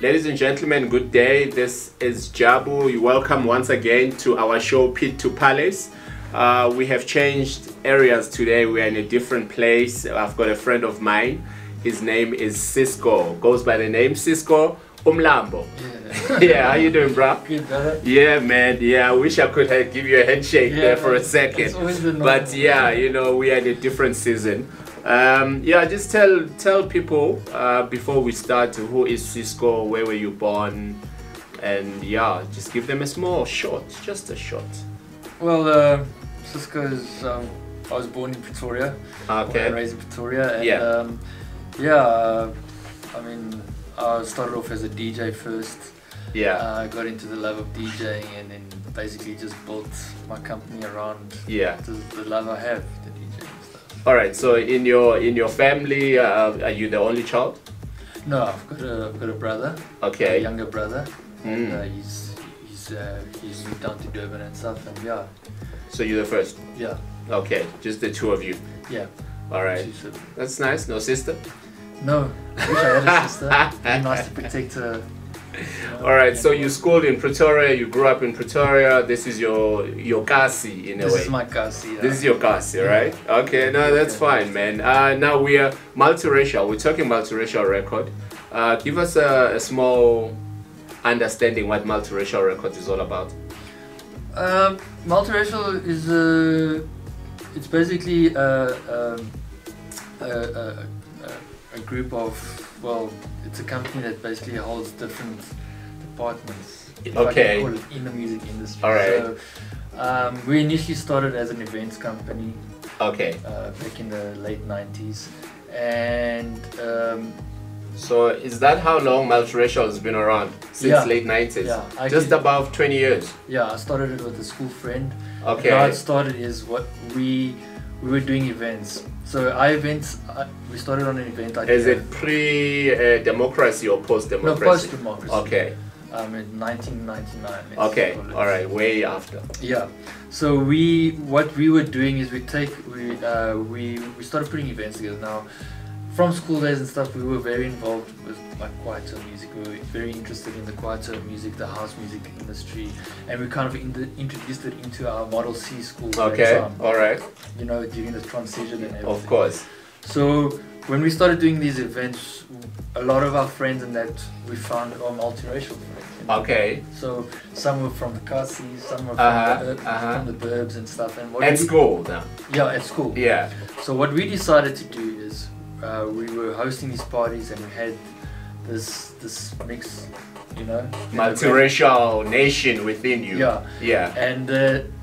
Ladies and gentlemen, good day. This is Jabu. You're welcome once again to our show, Pit to Palace. We have changed areas today. We are in a different place. I've got a friend of mine. His name is Sisco. Goes by the name Sisco Umlambo. Yeah. Yeah, how you doing, bro? Good, brother. Yeah, man. Yeah, I wish I could give you a handshake there for a second. But yeah, you know, we are in a different season. Yeah, just tell people before we start, who is Sisco, where were you born, and yeah, just give them a small short, just a short. Well, Sisco is, I was born in Pretoria. Okay. Born and raised in Pretoria. And, Yeah. Yeah, I mean, I started off as a DJ first. Yeah. I got into the love of DJing and then basically just built my company around the love I have, the DJing stuff. All right. So in your family, are you the only child? No, I've got a brother. Okay. A younger brother, and he's moved down to Durban and stuff, and yeah. So you're the first. Yeah. Okay, just the two of you. Yeah. All right. That's nice. No sister? No. I wish I had a sister. It'd be nice to protect her. All right. So you schooled in Pretoria. You grew up in Pretoria. This is your kasi in a way. This is my kasi. Yeah. This is your kasi, right? Okay. No, that's fine, man. Now we are multiracial. We're talking multiracial record. Give us a small understanding what multiracial record is all about. Multiracial is it's basically a group of, well, it's a company that basically holds different departments. If I can call it, in the music industry. All right. So we initially started as an events company. Okay. Back in the late 90s, and so is that how long multiracial has been around? Since late 90s? Yeah. Just above 20 years? Yeah, I started it with a school friend. Okay. How it started is what we were doing events. So our events, we started on an event idea. Is it pre-democracy or post-democracy? No, post-democracy. Okay. In 1999. Okay, all right, way after. Yeah. So what we were doing is we started putting events together. Now, from school days and stuff, we were very involved with like kwaito music. We were very interested in the kwaito music, the house music industry, and we kind of introduced it into our Model C school. Okay, all right. You know, during the transition and everything. Of course. So when we started doing these events, a lot of our friends and that we found are multiracial friends. You know? Okay. So some were from the Kasi, some were from the burbs and stuff. And at school now? Yeah, at school. Yeah. So what we decided to do is we were hosting these parties and we had this mix, you know, multiracial nation within you. Yeah. Yeah. And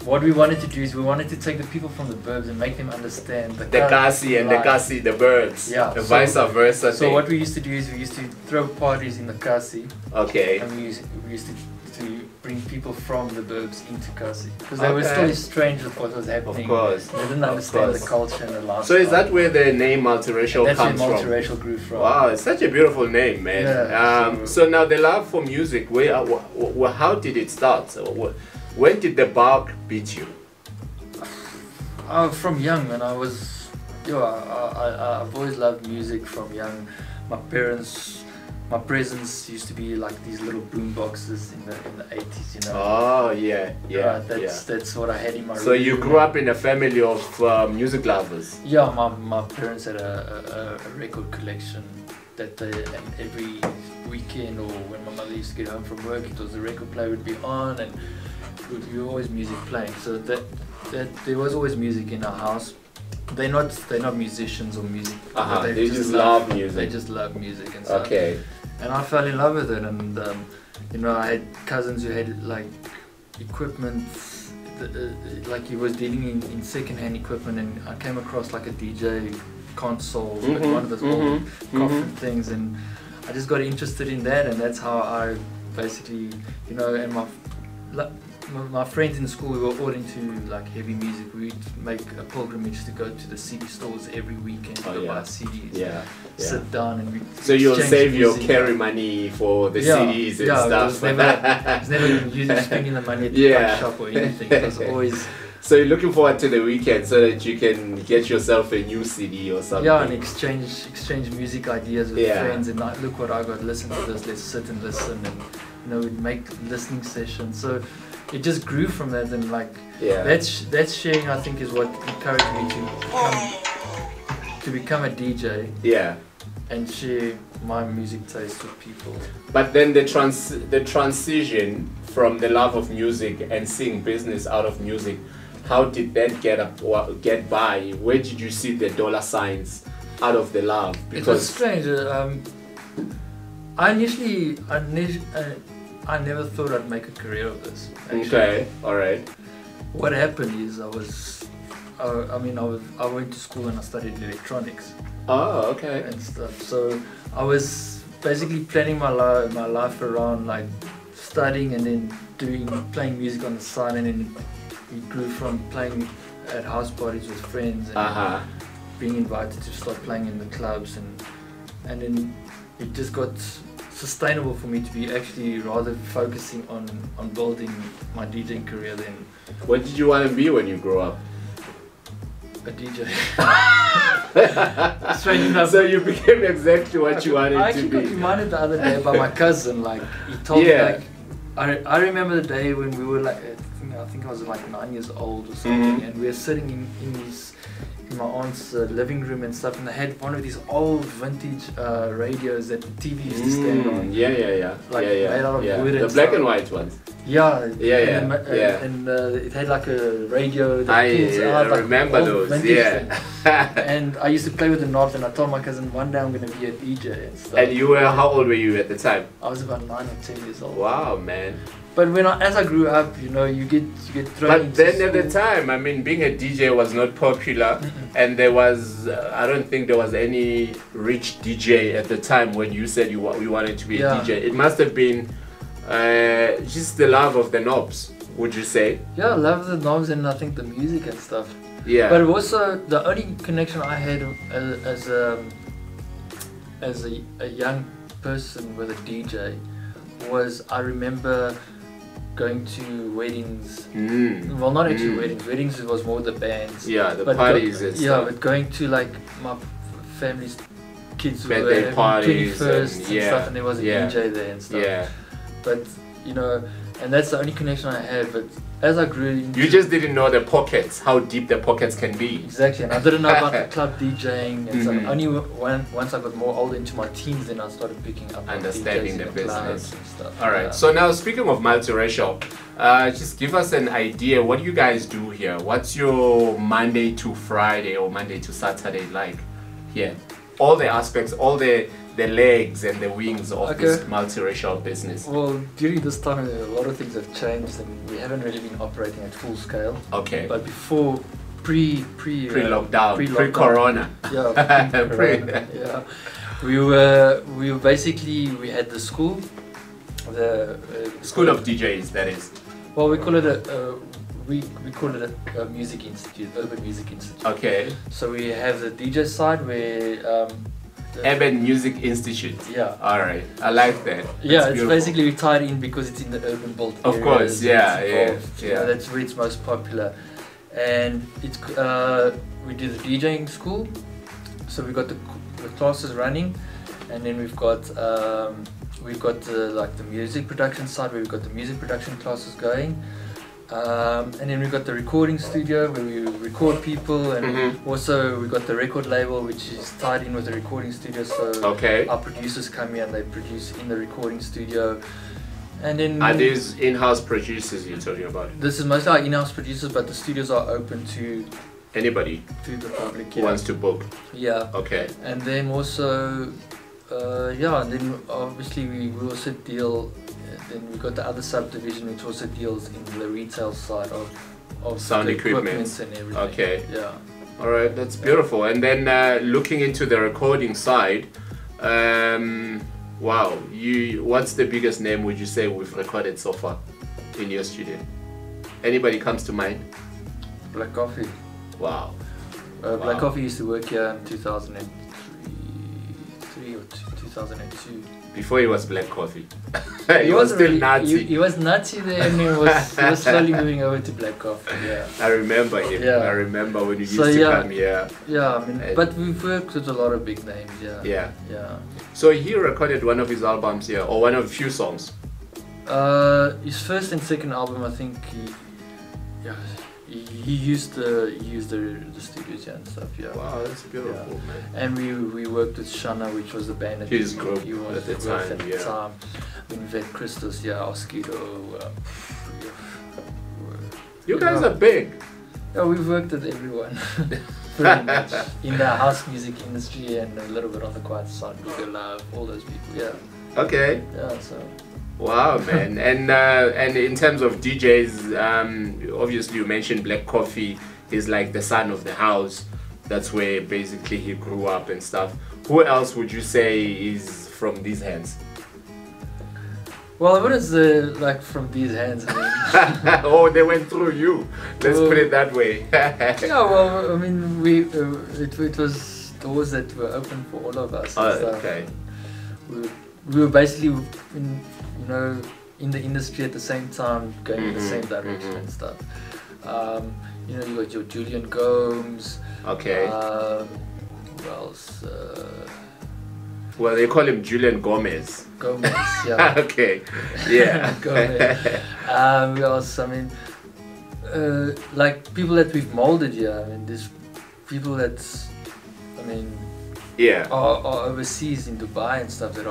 what we wanted to do is we wanted to take the people from the burbs and make them understand the Kasi and the Kasi, the burbs. Yeah. The vice versa. So what we used to do is we used to throw parties in the Kasi. Okay. And we used to bring people from the burbs into Kasi because they were still strange with what was happening. Of course. They didn't understand the culture and the lifestyle. So is that where the name multiracial comes from? That's where multiracial grew from. Wow, it's such a beautiful name, man. Yeah, so now the love for music, how did it start? When did the bug beat you? From young, man. I've always loved music from young. My presents used to be like these little boom boxes in the 80s, you know. Oh yeah. That's what I had in my room. So you grew up in a family of music lovers. Yeah, my parents had a record collection that and every weekend or when my mother used to get home from work, it was the record player would be on and there would be always music playing. So that there was always music in our house. They're not musicians or music. They just love music. They just love music and stuff. Okay. And I fell in love with it, and you know, I had cousins who had like equipment, like he was dealing in second-hand equipment, and I came across like a DJ console, like one of those old coffin things, and I just got interested in that, and that's how I basically, you know, and my friends in school, we were all into like heavy music. We'd make a pilgrimage to go to the CD stores every weekend to go buy CDs. Sit down and we'd so you'll save your carry money for the CDs and stuff. It was never spending the money at the shop or anything. It was So you're looking forward to the weekend so that you can get yourself a new CD or something. Yeah, and exchange music ideas with friends, and like, look what I got, listen to this, let's sit and listen, and we'd make listening sessions. So it just grew from that, and like that's sharing, I think, is what encouraged me to become a DJ. Yeah. And share my music taste with people. But then the transition from the love of music and seeing business out of music, how did that get by? Where did you see the dollar signs out of the love? Because it was strange. I never thought I'd make a career of this. Actually. Okay, all right. What happened is I went to school and I studied electronics. Oh, okay. And stuff. So I was basically planning my life around like studying and then playing music on the side, and then it grew from playing at house parties with friends and being invited to start playing in the clubs, and then it just got sustainable for me to be actually rather focusing on building my DJing career then. What did you want to be when you grow up? A DJ. Strange enough. So you became exactly what you wanted to be. I actually got reminded the other day by my cousin. Like he told me, like I remember the day when we were like, I think I was like 9 years old or something, and we were sitting in my aunt's living room and stuff, and they had one of these old vintage radios that the TV used to stand on. Made out of wood. The black and white ones. And it had like a radio that I remember those. And I used to play with the knobs, and I told my cousin one day I'm going to be a DJ and stuff. And you were, how old were you at the time? I was about 9 or 10 years old. Wow, man. But as I grew up, you get thrown into But then school. at the time, I mean, being a DJ was not popular, and there was, I don't think there was any rich DJ at the time when you said you wanted to be a DJ. It must have been just the love of the knobs, would you say? Yeah, love of the knobs, and I think the music and stuff. Yeah. But also, the only connection I had as a young person with a DJ was, I remember going to weddings. Well, not actually weddings. Weddings was more the bands. Yeah, the parties and stuff. But going to like my family's kids' birthday parties 21st and stuff, and there was a DJ there and stuff. Yeah. But and that's the only connection I had. But as I grew into, you just didn't know the pockets, how deep the pockets can be. Exactly, and I didn't know about the club DJing, and so only once I got more older into my teens, then I started picking up understanding the business and stuff. All right. So now, speaking of multiracial, just give us an idea. What do you guys do here? What's your Monday to Friday or Monday to Saturday like here? All the aspects, all the legs and the wings of this multiracial business. Well, during this time, a lot of things have changed, and we haven't really been operating at full scale. Okay. But before, pre-lockdown, pre-corona. Yeah, we were basically, we had the school, the school of DJs, that is. Well, we call it we call it a music institute, urban music institute. Okay. So we have the DJ side where Urban Music Institute. Yeah. All right. I like that. It's basically we tied in because it's in the urban belt areas. Of course. Yeah. That's where it's most popular, and it's we do the DJing school. So we got the classes running, and then we've got the music production side where we've got the music production classes going. And then we've got the recording studio where we record people, and also we've got the record label which is tied in with the recording studio, so our producers come here and they produce in the recording studio. And then are these in-house producers you're talking about? This is mostly our in-house producers, but the studios are open to anybody, to the public who wants to book. Okay. And then also and then obviously we also deal. Then we've got the other subdivision which also deals in the retail side of sound equipment and everything. All right, that's beautiful. And then looking into the recording side, wow, what's the biggest name would you say we've recorded so far in your studio? Anybody comes to mind? Black Coffee. Wow. Black Coffee used to work here in 2003 or 2002. Before he was Black Coffee. He was still really, Nazi. He was Nazi then, and he was slowly moving over to Black Coffee, yeah. I remember him. Yeah. I remember when he used to come here. Yeah, I mean, but we've worked with a lot of big names, yeah. Yeah. So he recorded one of his albums here, or one of a few songs? His first and second album, I think he used the studios and stuff, yeah. Wow, that's beautiful, man. And we worked with Shana, which was the band that his group he was at the time, We've had Christos, Oskido. You guys are big. Yeah, we've worked with everyone. Pretty much. In the house music industry and a little bit on the quiet side, Bigger Love, all those people, yeah. Okay. Yeah, so. Wow, man. And in terms of DJs, obviously you mentioned Black Coffee is like the son of the house. That's where basically he grew up and stuff. Who else would you say is from these hands? Well, what is like from these hands? I mean, oh, they went through you. Let's put it that way. Yeah, well, I mean, it was doors that were open for all of us. And stuff. Okay. We were basically in the industry at the same time, going in the same direction and stuff. You got your Julian Gomes. Okay. Who else? Well, they call him Julian Gomez. Gomez, yeah. Okay. Yeah. Gomez. Who else? I mean, like people that we've molded here. I mean, there's people that, I mean, are overseas in Dubai and stuff that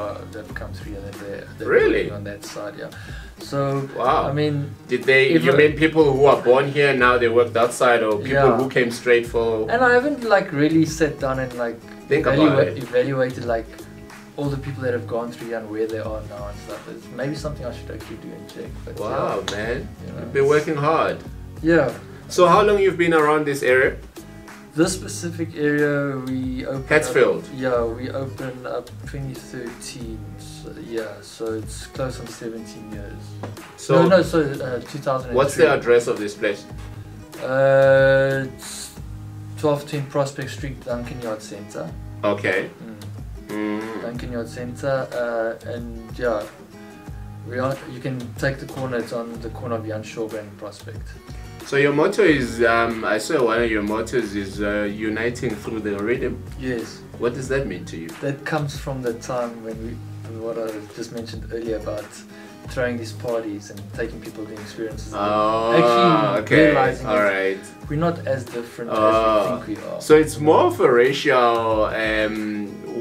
come through and they're really on that side, yeah. So wow. I mean, did they? You mean people who are born here now they worked outside, or people who came straight for? And I haven't like really sat down and like evaluated like all the people that have gone through here and where they are now and stuff. It's maybe something I should actually do and check. But wow, man, you've been working hard. Yeah. So how long you've been around this area? This specific area we opened Hatfield. We opened up 2013. So it's close on 17 years. So 2003. What's the address of this place? It's 1210 Prospect Street, Duncan Yard Centre. Okay. Duncan Yard Centre, and you can take the corner. It's on the corner of Jan Shorber and Prospect. So your motto is, I saw one of your mottos is uniting through the rhythm. Yes. What does that mean to you? That comes from the time when what I just mentioned earlier about throwing these parties and taking people to experiences. Oh, okay. Realizing Alright. We're not as different as we think we are. So it's more of a racial,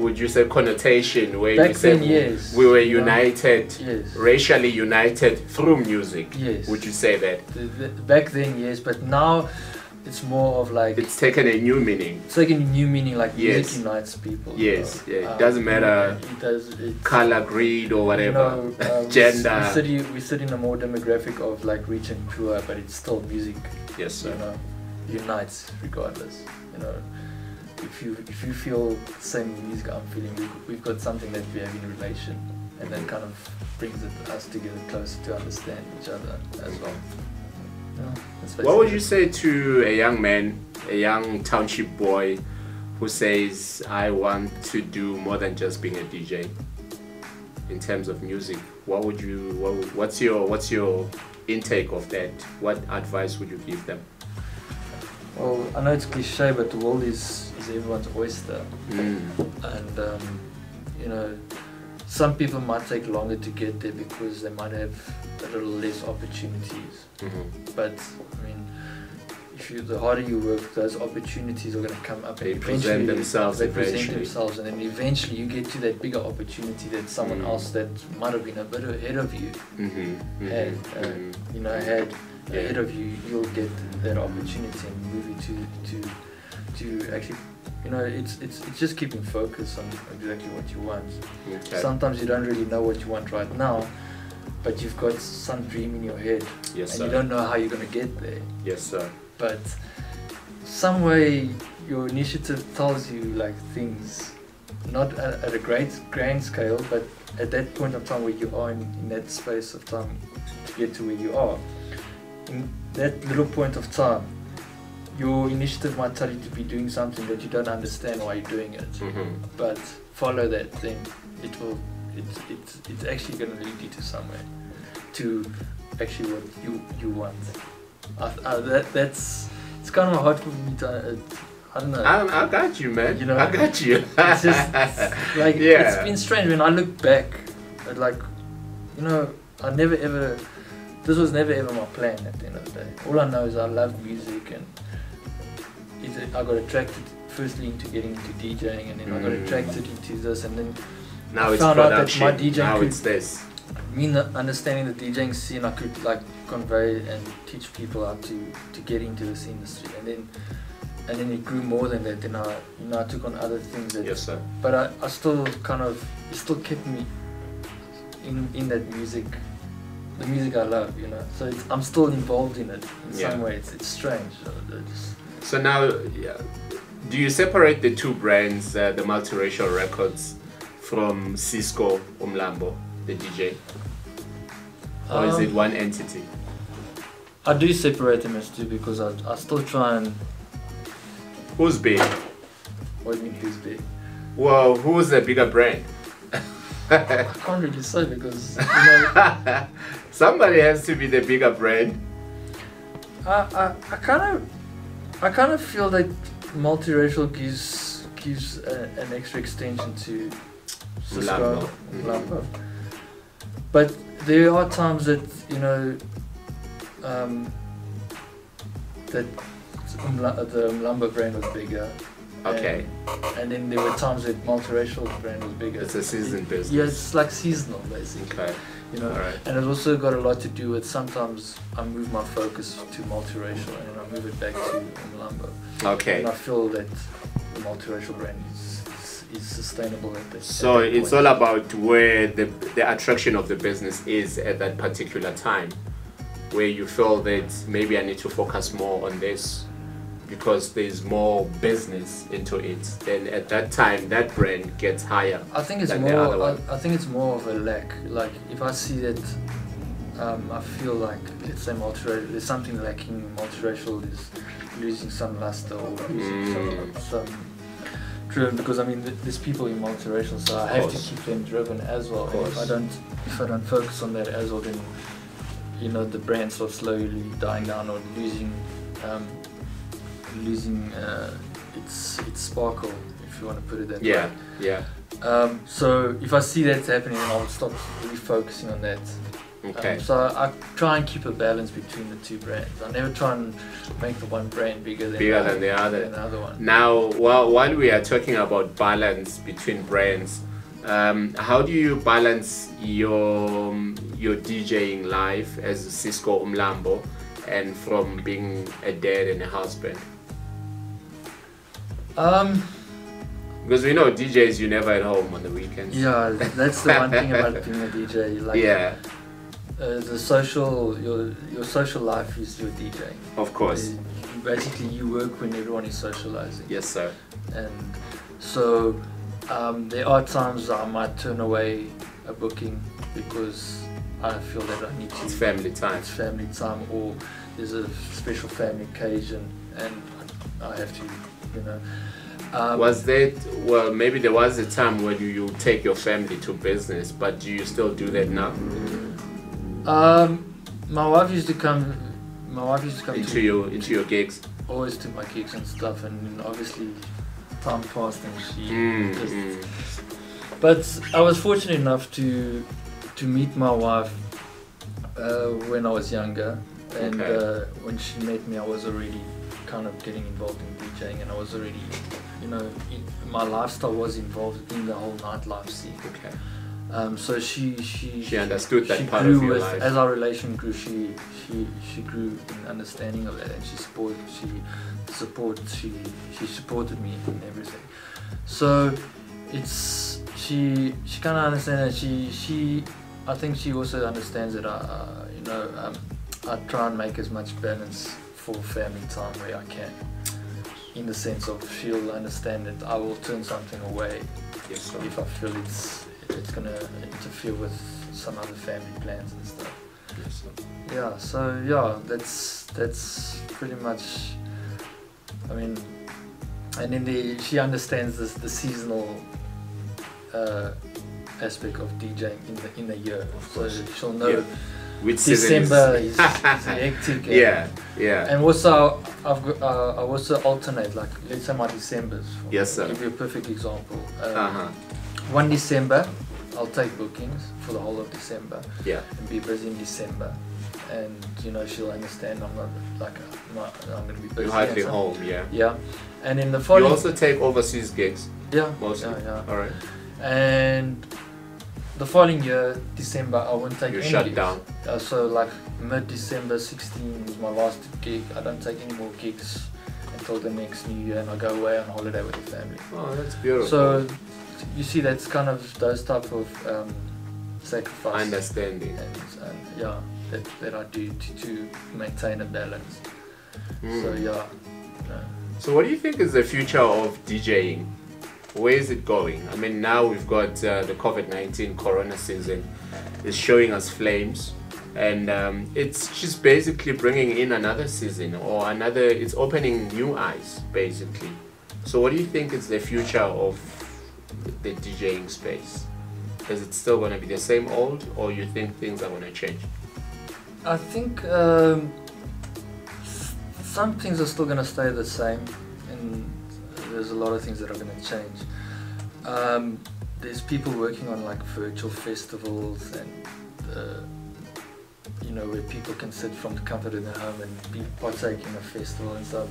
would you say, connotation where back you say then, yes. we were united, yes. racially united through music. Yes. Would you say that? Back then, yes, but now it's more of like it's taken a new meaning. It's taken a new meaning, like music unites people. Yes, it doesn't matter color, creed, or whatever, gender. We sit in a more demographic of like rich and poor, but it's still music. Yes, sir. Unites regardless. If you feel the same music I'm feeling, we've got something that we have in relation, and that kind of brings us together closer to understand each other as well. What would you say to a young man, a young township boy who says, I want to do more than just being a DJ in terms of music? What's your intake of that? What advice would you give them? Well, I know it's cliche, but the world is everyone's oyster. And some people might take longer to get there because they might have a little less opportunities. But I mean, the harder you work, those opportunities are going to come up. They present themselves and then eventually you get to that bigger opportunity that someone else that might have been a bit ahead of you had ahead of you. You'll get that opportunity and move you to actually. It's just keeping focus on exactly what you want. Okay. Sometimes you don't really know what you want right now, but you've got some dream in your head, yes, and sir. You don't know how you're going to get there. Yes, sir. But some way your initiative tells you like things, not at a grand scale, but at that point of time where you are in that space of time to get to where you are. In that little point of time, your initiative might tell you to be doing something that you don't understand why you're doing it. But follow that, then it's actually going to lead you to somewhere, to actually what you want. That's it's kind of hard for me to. I don't know. I got you, man. You know, I got you. It's just like it's been strange when I look back at, like, you know, this was never ever my plan at the end of the day. All I know is I love music, and I got attracted firstly into getting into DJing, and then I got attracted into this, and then now I it's found production. out that my DJing now could, it's this. Me understanding the DJing scene, I could like convey and teach people how to get into this industry, and then it grew more than that. Then I took on other things. Yes, sir. But I still it still kept me in that music, the music I love, you know. So I'm still involved in it in some way. It's strange. So now, do you separate the two brands, the multiracial records, from Sisco Umlambo, the DJ, or is it one entity? I do separate them as two because I still try and. Who's big? What do you mean who's big? Well, who's the bigger brand? I can't really say because, you know, somebody has to be the bigger brand. I kind of feel that multiracial gives an extra extension to Sisco Umlambo. But there are times that, you know, that the Umlambo brand was bigger. Okay. And then there were times that multiracial brand was bigger. It's a season business. Yeah, it's like seasonal basically. Okay. You know, and it also got a lot to do with sometimes I move my focus to multiracial and I move it back to Umlambo. Okay. And I feel that the multiracial brand is sustainable at this. So it's all about where the attraction of the business is at that particular time, where you feel that maybe I need to focus more on this because there's more business into it. Then at that time, that brand gets higher. I think it's more. I think it's more of a lack. Like if I see that, I feel like, let's say multiracial, there's something lacking. Multiracial is losing some luster or losing some driven. Because I mean, there's people in multiracial, so I have to keep them driven as well. And if I don't focus on that as well, then, you know, the brand starts slowly dying down or losing its sparkle, if you want to put it that way. Yeah. So if I see that happening, then I'll stop really focusing on that. Okay. So I try and keep a balance between the two brands. I never try and make the one brand bigger than the other one. Now, while we are talking about balance between brands, how do you balance your DJing life as Sisco Umlambo and from being a dad and a husband? Because we know DJs, you're never at home on the weekends. Yeah, that's the one thing about being a DJ. Like, your social life is your DJing. Of course. Basically, you work when everyone is socializing. Yes, sir. And so there are times I might turn away a booking because I feel that I need to. It's family time. It's family time, or there's a special family occasion, and I have to, you know. Maybe there was a time when you take your family to business, but do you still do that now? My wife used to come into your gigs. Always to my gigs and stuff, and obviously time passed and she just. But I was fortunate enough to meet my wife when I was younger, and when she met me, I was already kind of getting involved in DJing, and I was already, you know, my lifestyle was involved in the whole nightlife scene. Okay. So she understood that part of your life. As our relation grew, she grew in understanding of that, and she supported me in everything. So she kind of understands that I think she also understands that I try and make as much balance for family time where I can, in the sense of she'll understand that I will turn something away if I feel it's going to interfere with some other family plans and stuff. That's pretty much, I mean, and then she understands the seasonal aspect of DJing in the year, so she'll know which December is hectic. And also I also alternate, like let's say my Decembers. Yes, sir. I'll give you a perfect example. 1 December, I'll take bookings for the whole of December. And be busy in December. And you know, she'll understand I'm not like I'm going to be busy. You're hardly home, And in the following, you also take overseas gigs. Mostly. All right. And the following year, December, I won't take any shut gigs. down. So like mid-December 16 was my last gig. I don't take any more gigs until the next New Year, and I go away on holiday with the family. Oh, that's beautiful. So you see, that's kind of those type of sacrifice. Understanding. And that I do to maintain a balance. So So what do you think is the future of DJing? Where is it going? I mean, now we've got the COVID-19 Corona season is showing us flames, and it's just basically bringing in another season or another. It's opening new eyes, basically. So what do you think is the future of the DJing space? Is it still going to be the same old, or you think things are going to change? I think some things are still going to stay the same, and there's a lot of things that are going to change. There's people working on like virtual festivals, and you know, where people can sit from the comfort of their home and be partaking in a festival and stuff.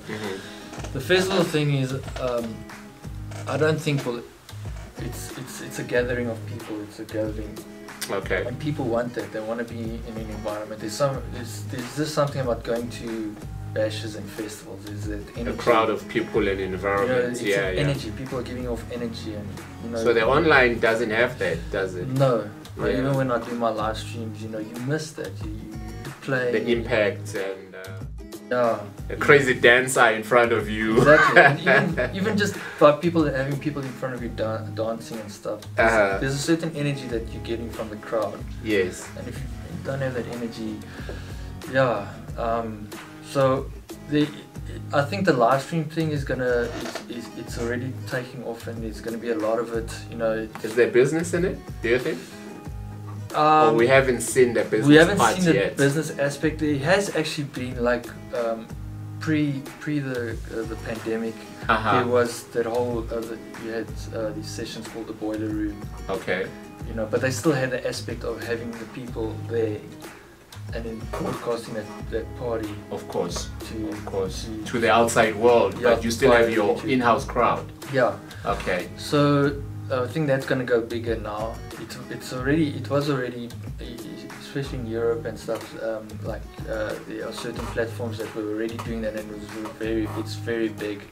The festival thing is, I don't think it's a gathering of people. It's a gathering. Okay. And people want that. They want to be in an environment. There's just something about going to bashes and festivals. Is that energy? A crowd of people and environment. You know, energy. People are giving off energy, and you know. So the online doesn't have that, does it? No. But even when I do my live streams, you know, you miss that. You play the impact and a crazy dancer in front of you. Exactly. And even just by having people in front of you dancing and stuff. There's a certain energy that you're getting from the crowd. Yes. And if you don't have that energy, so I think the live stream thing is it's already taking off, and there's gonna be a lot of it. You know. Is there business in it? Do you think? Or we haven't seen the business. We haven't part seen the yet. business aspect. It has actually been like pre the pandemic. There was that whole you had these sessions called the boiler room. Okay. You know, but they still had the aspect of having the people there, and then broadcasting that party. Of course. To the outside world, but you still have your in-house crowd. Yeah. Okay. So I think that's going to go bigger now. It was already, especially in Europe and stuff. There are certain platforms that were already doing that, and it's very big.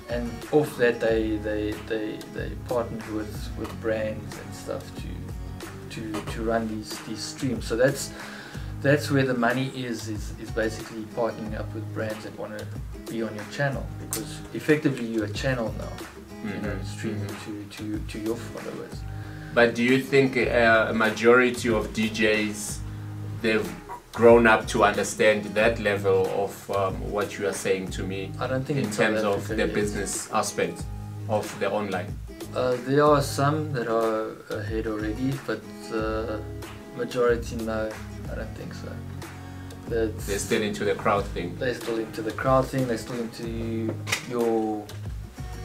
And off that they partnered with brands and stuff to run these streams. So that's where the money is basically partnering up with brands that want to be on your channel, because effectively you're a channel now. You know, streaming to your followers. But do you think a majority of DJs, they've grown up to understand that level of what you are saying to me? I don't think in terms of the business aspect of the online. There are some that are ahead already, but majority no, I don't think so. They're still into the crowd thing. They're still into the crowd thing. They're still into your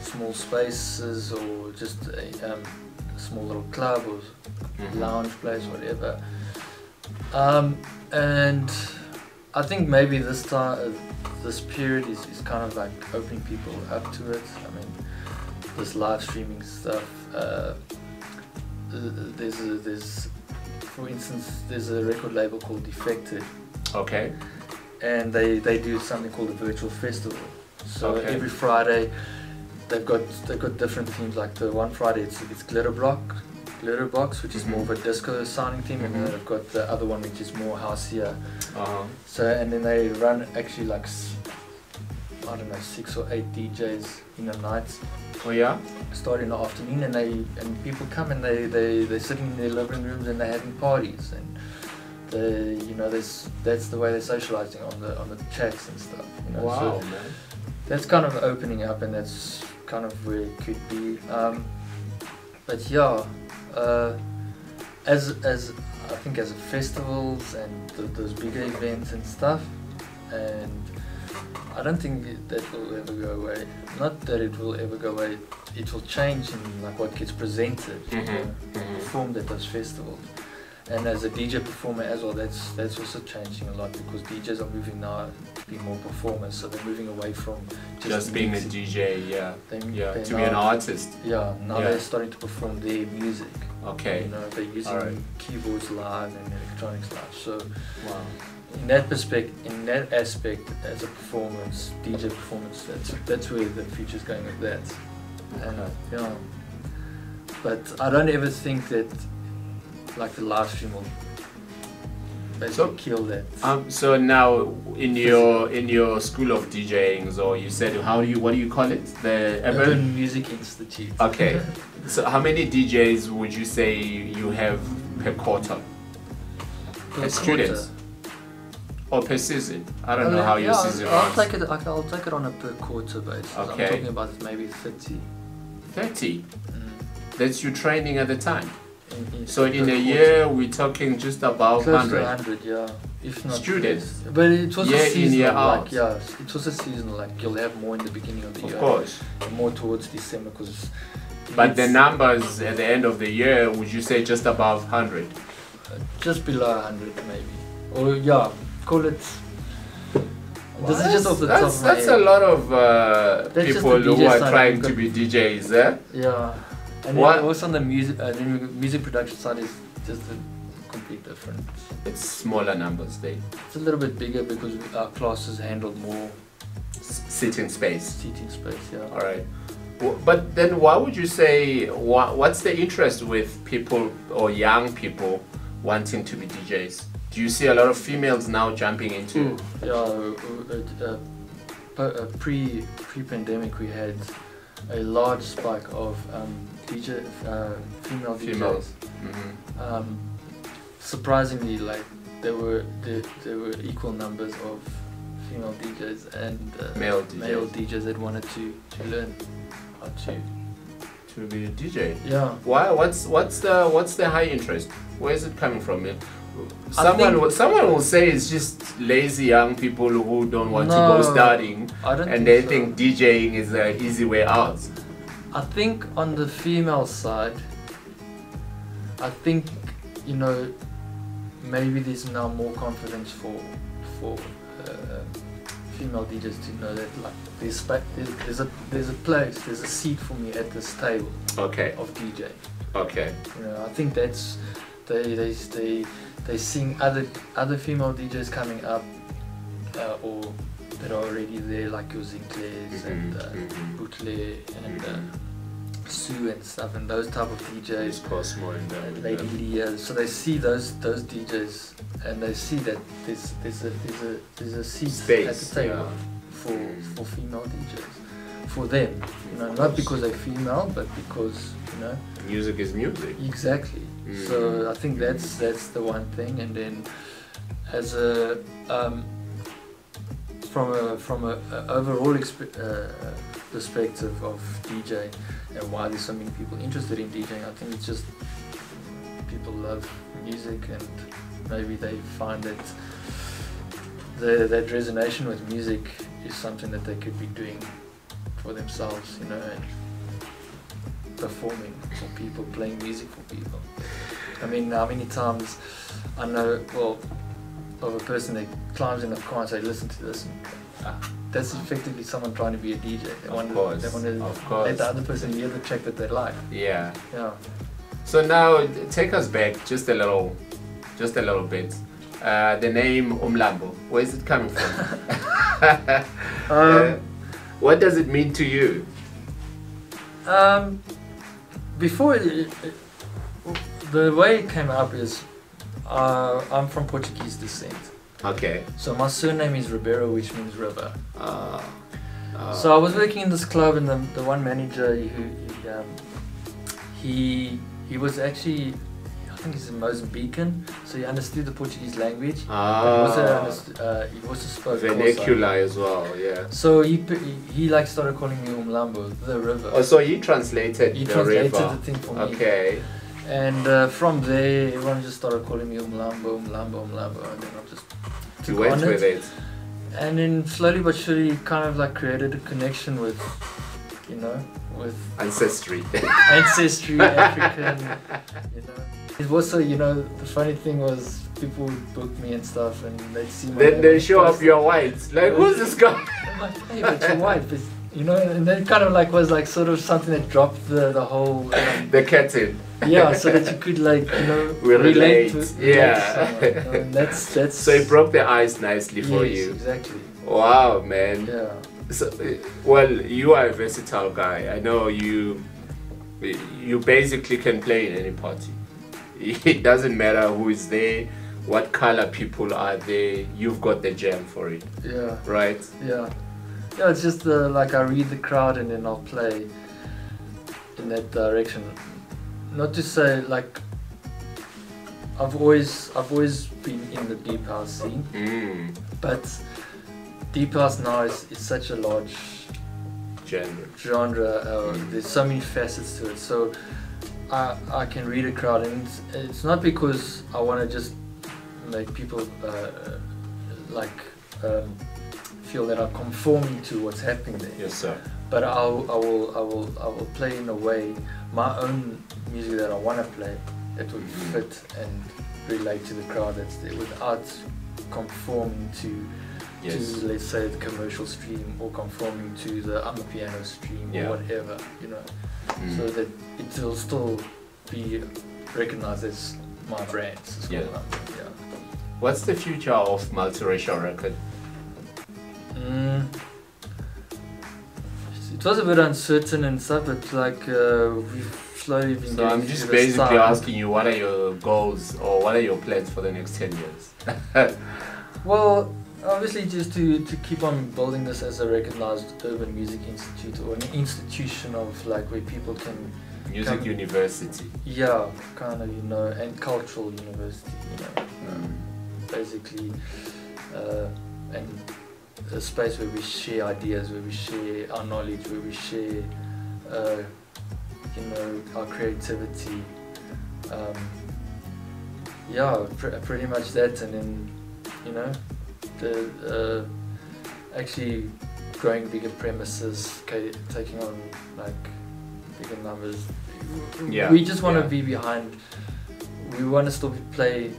small spaces, or just a small little club or lounge place, whatever. And I think maybe this period is kind of like opening people up to it. I mean, this live streaming stuff. For instance, there's a record label called Defected. Okay. And they do something called a virtual festival. So every Friday, they've got different themes. Like the one Friday it's Glitterbox, which is more of a disco sounding theme, and then they've got the other one which is more houseier. So and then they run actually like I don't know 6 or 8 DJs in the night. Oh yeah. Start in the afternoon, and people come and they're sitting in their living rooms and they're having parties, and that's the way they're socializing on the chats and stuff. You know? Wow, so man. That's kind of opening up, and that's kind of where it could be. But yeah, as I think as festivals and those bigger events and stuff, and I don't think that will ever go away. Not that it will ever go away. It will change in like what gets presented, performed at those festivals. And as a DJ performer as well, that's also changing a lot because DJs are moving now to be more performers. So they're moving away from just being a DJ, to be an artist. Yeah, now they're starting to perform their music. Okay. You know, they're using keyboards live and electronics live. So in that aspect, as a performance, DJ performance, that's where the future's going with that. And but I don't ever think that like the live stream will basically kill that. So now in your school of DJing, or you said what do you call it? The Urban Music Institute. Okay. So how many DJs would you say you have per quarter? Per student? Or per season? I don't know how your season runs. I'll take it on a per quarter basis. Okay. I'm talking about maybe 30. 30? That's your training at the time? So in a year, we're talking just about close 100? To 100, yeah. If not students? Less. But it was year a seasonal, in, year out. It was a seasonal, like you'll have more in the beginning of the year. Of course. And more towards December, because... But the numbers at the end of the year, would you say just above 100? Just below 100 maybe. Or call it... Well, this is just off the top of my That's head. a lot of people who are trying to be DJs, eh? Yeah. And then also on the music production side is just a complete difference. It's smaller numbers there. It's a little bit bigger because our classes handled more sitting space. Seating space, yeah. All right. But then why would you say, what's the interest with people or young people wanting to be DJs? Do you see a lot of females now jumping into? Pre-pandemic we had a large spike of female DJs. Surprisingly, like there were equal numbers of female DJs and male DJs that wanted to learn how to be a DJ. Yeah. Why? What's the high interest? Where is it coming from? Someone will say it's just lazy young people who don't want to go studying, and they think DJing is an easy way out. I think on the female side, I think maybe there's now more confidence for female DJs to know that like there's a place, there's a seat for me at this table. Okay. Of DJ. Okay. I think that's they seeing other female DJs coming up or that are already there, like your Zinclair's and Boutle and Sue and stuff, and those type of DJs. Cosmo and Lady Leah. So they see those DJs and they see that there's a seat space, at the table for female DJs. For them, not because they're female, but because music is music. Exactly. So I think that's the one thing, and then as from a overall perspective of DJ and why there's so many people interested in DJing, I think it's just people love music and maybe they find that that resonation with music is something that they could be doing for themselves, and performing for people, playing music for people. I mean, how many times I know, of a person that climbs in a car and say, listen to this, and that's effectively someone trying to be a DJ. They want to let the other person hear the track that they like. Yeah. Yeah. So now take us back just a little bit. The name Umlambo, where is it coming from? What does it mean to you? Before the way it came up is I'm from Portuguese descent. Okay. So my surname is Ribeiro, which means river. So I was working in this club, and the one manager he was actually, I think he's a Mozambican, so he understood the Portuguese language. He also spoke vernacular as well, yeah. So he like started calling me Umlambo, the river. Oh, so he translated the river. The thing for me. Okay. And from there, everyone just started calling me Umlambo, Umlambo, Umlambo, and then I just you went with it. And then slowly but surely, kind of like created a connection with, you know, with ancestry, African, you know. It was also, you know, the funny thing was people would book me and stuff, and they'd see my then they show up you're white, like who's this guy? I'm like, hey, but you're white, but you know, and then kind of like was like sort of something that dropped the whole the curtain. Yeah, so that you could like, you know, relate to yeah. You know, and that's so it broke the ice nicely for yes, you. Exactly. Wow, man. Yeah. So, well, you are a versatile guy. I know you basically can play in any party. It doesn't matter who is there, what color people are there. You've got the jam for it. Yeah. Right. Yeah. Yeah. It's just like I read the crowd and then I'll play in that direction. Not to say like I've always been in the deep house scene, but deep house now is such a large genre. There's so many facets to it. So I can read a crowd, and it's not because I want to just make people feel that I'm conforming to what's happening there. Yes, sir. But I will play in a way my own music that I want to play that would fit and relate to the crowd that's there without conforming to let's say the commercial stream or conforming to the piano stream or whatever, you know, so that it will still be recognized as my brand. Yeah. What's the future of Multiracial Record? It was a bit uncertain and stuff, but like we've slowly been. So I'm just basically asking you, what are your goals or what are your plans for the next 10 years? Well, obviously just to keep on building this as a recognized urban music institute or an institution of like where people can music university. Yeah, kind of, you know, and cultural university, you know, basically, and a space where we share ideas, where we share our knowledge, where we share, you know, our creativity. Yeah, pretty much that, and then, you know, the actually growing bigger premises, taking on like bigger numbers. Yeah. We just want to be behind. We want to still play.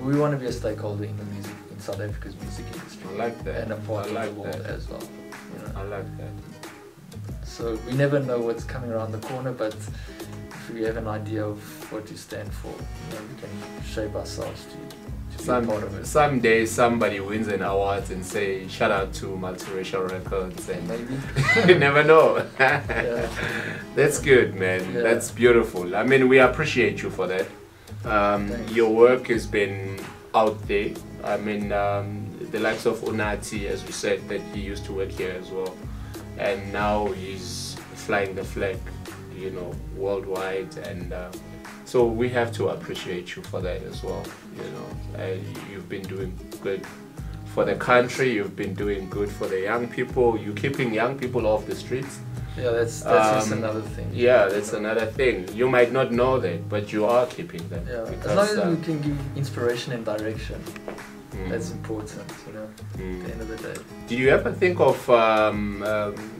We want to be a stakeholder in the music, in South Africa's music industry. I like that. And a part of the world as well. You know? I like that. So we never know what's coming around the corner, but if we have an idea of what to stand for, you know, we can shape ourselves to be a part of it. Someday somebody wins an award and say shout out to Multiracial Records, and maybe you never know. Yeah. That's good, man. Yeah. That's beautiful. I mean, we appreciate you for that. Your work has been out there. I mean, the likes of Unati, as we said, that he used to work here as well, and now he's flying the flag, you know, worldwide, and so we have to appreciate you for that as well. You know, you've been doing good for the country. You've been doing good for the young people. You're keeping young people off the streets. Yeah, that's just another thing. Yeah, that's another thing. You might not know that, but you are keeping them. Yeah, because, as long as we can give inspiration and direction, that's important, you know, at the end of the day. Did you ever think of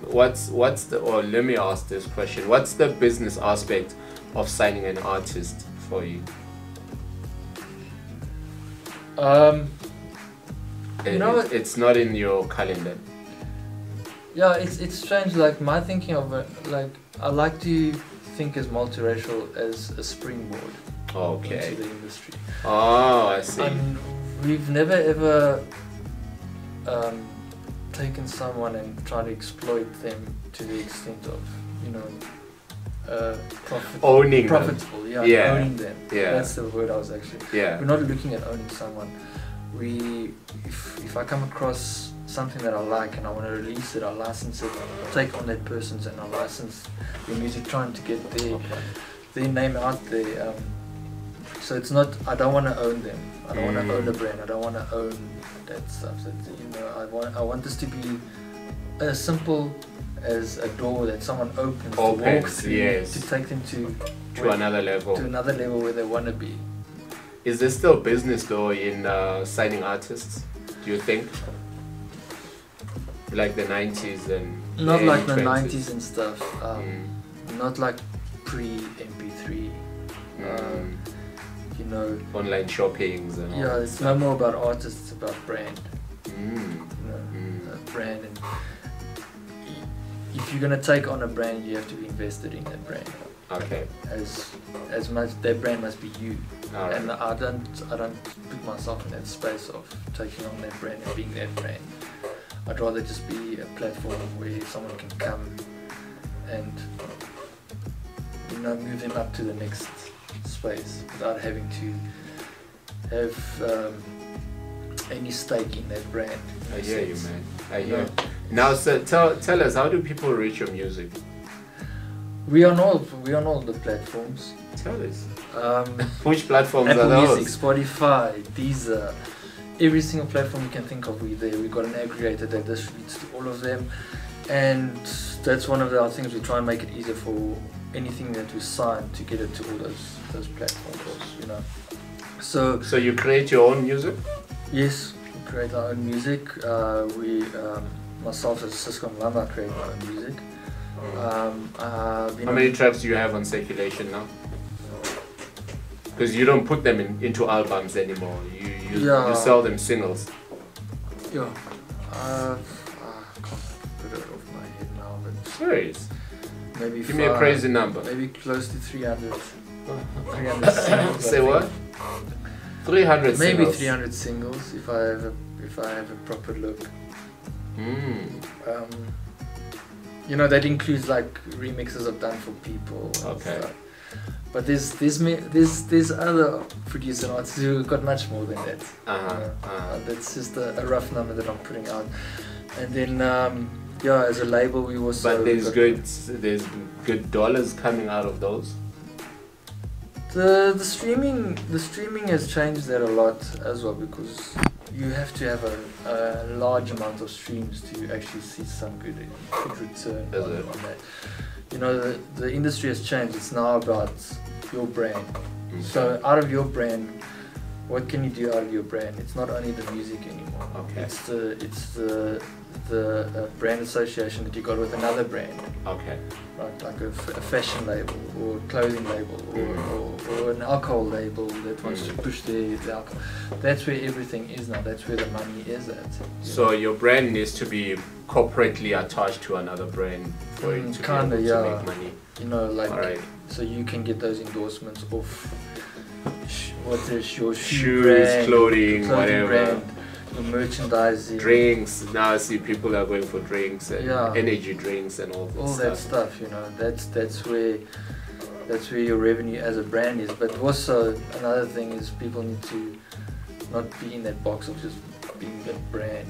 what's the, or let me ask this question, what's the business aspect of signing an artist for you? You know, it's not in your calendar. Yeah, it's strange. Like my thinking of it, like I like to think as multiracial as a springboard into the industry. Oh, I see. And we've never ever taken someone and tried to exploit them to the extent of, you know, profitable. Them. Yeah, owning them. Yeah, that's the word I was actually. Yeah, we're not looking at owning someone. If I come across something that I like and I want to release it, I license it, take on that person's, and I license the music, trying to get their name out there. So it's not, I don't want to own them. I don't want to own a brand. I don't want to own that stuff. That, you know, I want this to be as simple as a door that someone opens to walk through, yes, to take them to another level. To another level where they want to be. Is there still business though in signing artists? Do you think? Like the 90s and not the like the 20s. 90s and stuff. Not like pre-MP3. You know, online shoppings and all. Yeah, it's no more about artists, it's about brand. Brand, and if you're gonna take on a brand, you have to be invested in that brand. Okay. As much that brand must be you. All right. And I don't put myself in that space of taking on that brand and being that brand. I'd rather just be a platform where someone can come and move them up to the next space without having to have any stake in that brand. I hear you, man. I hear. Now, so tell us, how do people reach your music? We on all the platforms. Tell us. Which platforms Apple are those? Music, Spotify, Deezer, every single platform you can think of, we're there. We've got an aggregator that distributes to all of them, and that's one of our things. We try and make it easier for anything that we sign to get it to all those platforms. So you create your own music? Yes, we create our own music. Myself as Sisco Umlambo, I create my own music. How many tracks do you have on circulation now? Because you don't put them into albums anymore. You sell them singles. Yeah. I can't put it off my head now, but serious? Maybe give me a crazy number. Maybe close to 300. 300 singles. Say what? 300 maybe singles. 300 singles if I have a proper look. That includes like remixes I've done for people. Okay. But there's other producers and artists who got much more than that. That's just a rough number that I'm putting out. And then as a label we also. But there's good dollars coming out of those. The streaming has changed that a lot as well, because you have to have a large amount of streams to actually see some good return on that. The industry has changed. It's now about your brand. Okay. So out of your brand, what can you do out of your brand? It's not only the music anymore. Okay. It's the brand association that you got with another brand. Okay. Right, like a fashion label or clothing label or an alcohol label that wants to push the alcohol. That's where everything is now. That's where the money is at. So your brand needs to be corporately attached to another brand for it to be able to make money. Alright. So you can get those endorsements off your shoes, brand, clothing, whatever. Brand, your merchandising, drinks. Now I see people are going for drinks and energy drinks and all that stuff. That's where your revenue as a brand is. But also another thing is people need to not be in that box of just being a brand.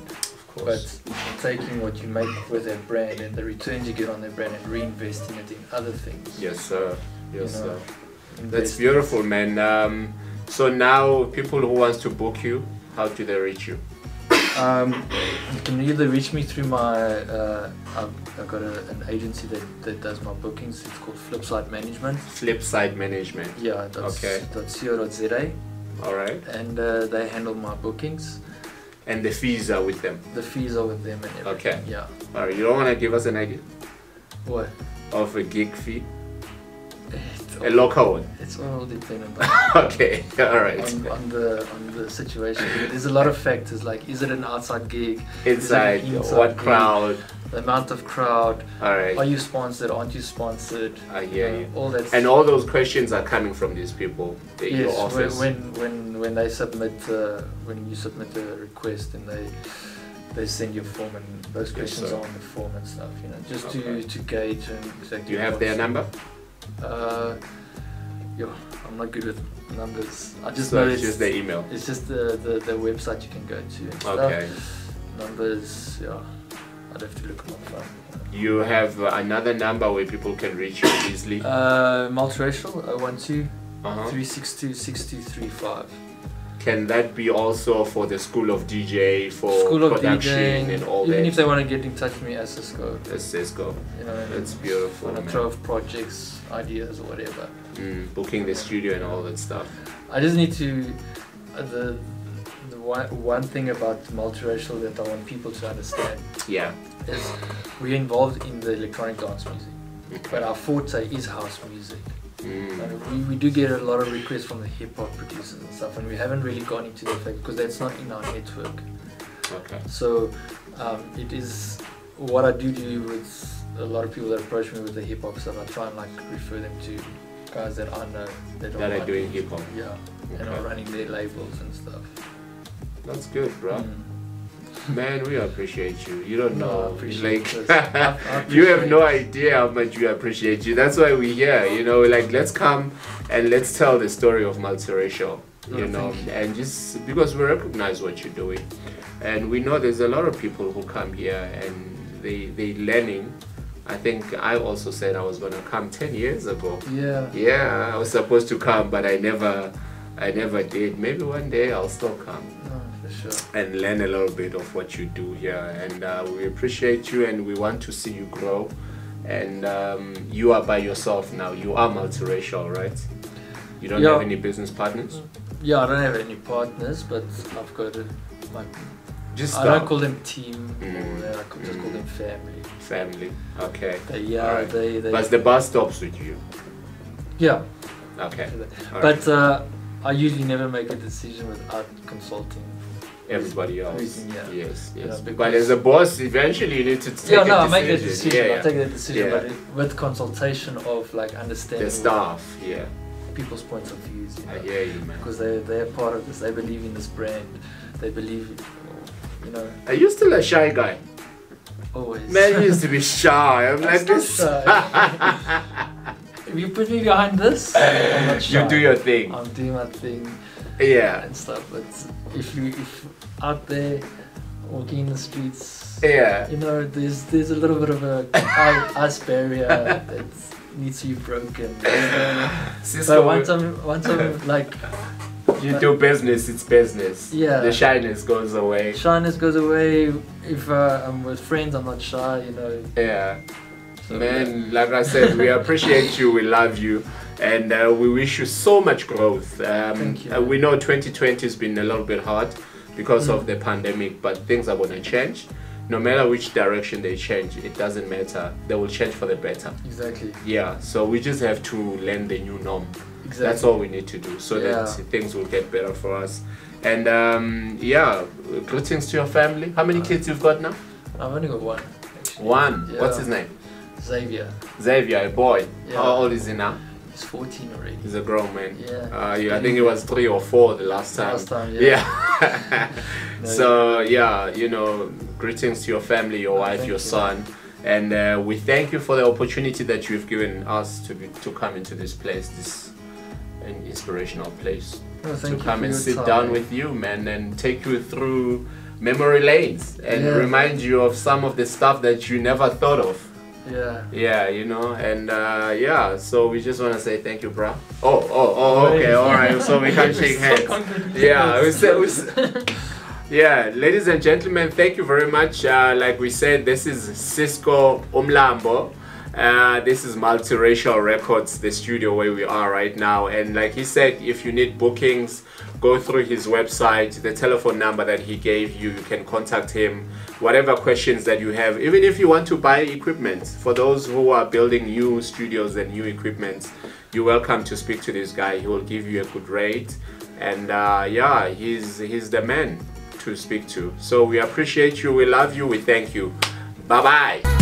But taking what you make with that brand and the returns you get on that brand and reinvesting it in other things. Yes, sir. Yes, sir. That's beautiful, man. So now, people who wants to book you, how do they reach you? You can either reach me through my. I've got an agency that does my bookings. It's called Flipside Management. Flipside Management. Yeah. .co.za. All right. And they handle my bookings. And the fees are with them? The fees are with them and everything. Okay. Yeah. Alright, you don't want to give us an idea? What? Of a gig fee? A local one? It's all dependent on okay, alright. On the situation. There's a lot of factors, like is it an outside gig? Inside, what crowd? The amount of crowd. Alright. Are you sponsored? Aren't you sponsored? I hear you. All that. And all those questions are coming from these people in your office. When they submit when you submit a request and they send you a form and those questions are on the form and stuff, just to gauge and exactly. Do you have their number? I'm not good with numbers. I just know it's just their email. It's just the website you can go to and stuff. Okay. Numbers, I'd have to look on my phone. You have another number where people can reach you easily? Multiracial 012 362 6235. can that be also for the School of DJ, for School of production DJing, and all even that? if they want to get in touch with me as Sisco. As Sisco. You know, that's beautiful. Want to throw off projects, ideas, or whatever. Booking the studio and all that stuff. I just need to. The one thing about multiracial that I want people to understand. Yeah. Is we're involved in the electronic dance music, but our forte is house music. And we do get a lot of requests from the hip hop producers and stuff, and we haven't really gone into the fact because that's not in our network. Okay. So it is what I do with a lot of people that approach me with the hip hop stuff. I try and like refer them to guys that I know that are doing hip hop. Yeah, and are running their labels and stuff. That's good, bro. Man, we appreciate you. You don't know. Like, you have no idea how much we appreciate you. That's why we're here. You know, like, let's come and let's tell the story of multiracial. You know, and just because we recognize what you're doing, and we know there's a lot of people who come here and they learning. I think I also said I was gonna come 10 years ago. Yeah. Yeah, I was supposed to come, but I never did. Maybe one day I'll still come. Sure. And learn a little bit of what you do here, and we appreciate you and we want to see you grow. And you are by yourself now. You are multiracial, right? You don't have any business partners? Yeah, I don't have any partners, but I've got I don't call them team, I could just call them family. Family, okay. Right. But the bus stops with you? Yeah. Okay. But I usually never make a decision without consulting everybody else. Yes. But as a boss, eventually you need to take a decision. I make that decision. I take that decision, but with consultation of like understanding the staff, people's points of views. I hear you, man. Because they're part of this. They believe in this brand. They believe, you know. Are you still a shy guy? Always. Man, you used to be shy. I'm like this. If you put me behind this, I'm not shy. You do your thing. I'm doing my thing. Yeah. And stuff. But if out there walking in the streets, you know, there's a little bit of a ice barrier that needs to be broken. So once I'm like, you do business, it's business. Yeah. The shyness goes away. Shyness goes away. If I'm with friends, I'm not shy. You know. Yeah. So, man, like I said, we appreciate you, we love you, and we wish you so much growth. Thank you. We know 2020 has been a little bit hard because of the pandemic, but things are going to change. No matter which direction they change, it doesn't matter. They will change for the better. Exactly. Yeah, so we just have to learn the new norm. Exactly. That's all we need to do so that things will get better for us. And greetings to your family. How many kids you've got now? I've only got one. Actually. One? Yeah. What's his name? Xavier, a boy. Yeah. How old is he now? He's 14 already. He's a grown man. Yeah. I think it was 3 or 4 the last time. Yeah. So you know, greetings to your family, your wife, your son, and we thank you for the opportunity that you've given us to come into this place, this an inspirational place, to come and sit down with you, man, and take you through memory lanes and remind you of some of the stuff that you never thought of. Yeah, you know, and so we just want to say thank you, bro. Okay, alright, so we can shake hands. Ladies and gentlemen, thank you very much. Like we said, this is Sisco Umlambo. This is Multiracial Records, the studio where we are right now, and like he said, if you need bookings, go through his website, the telephone number that he gave you, you can contact him. Whatever questions that you have, even if you want to buy equipment, for those who are building new studios and new equipment, you're welcome to speak to this guy. He will give you a good rate, and he's the man to speak to. So we appreciate you, we love you, we thank you. Bye bye.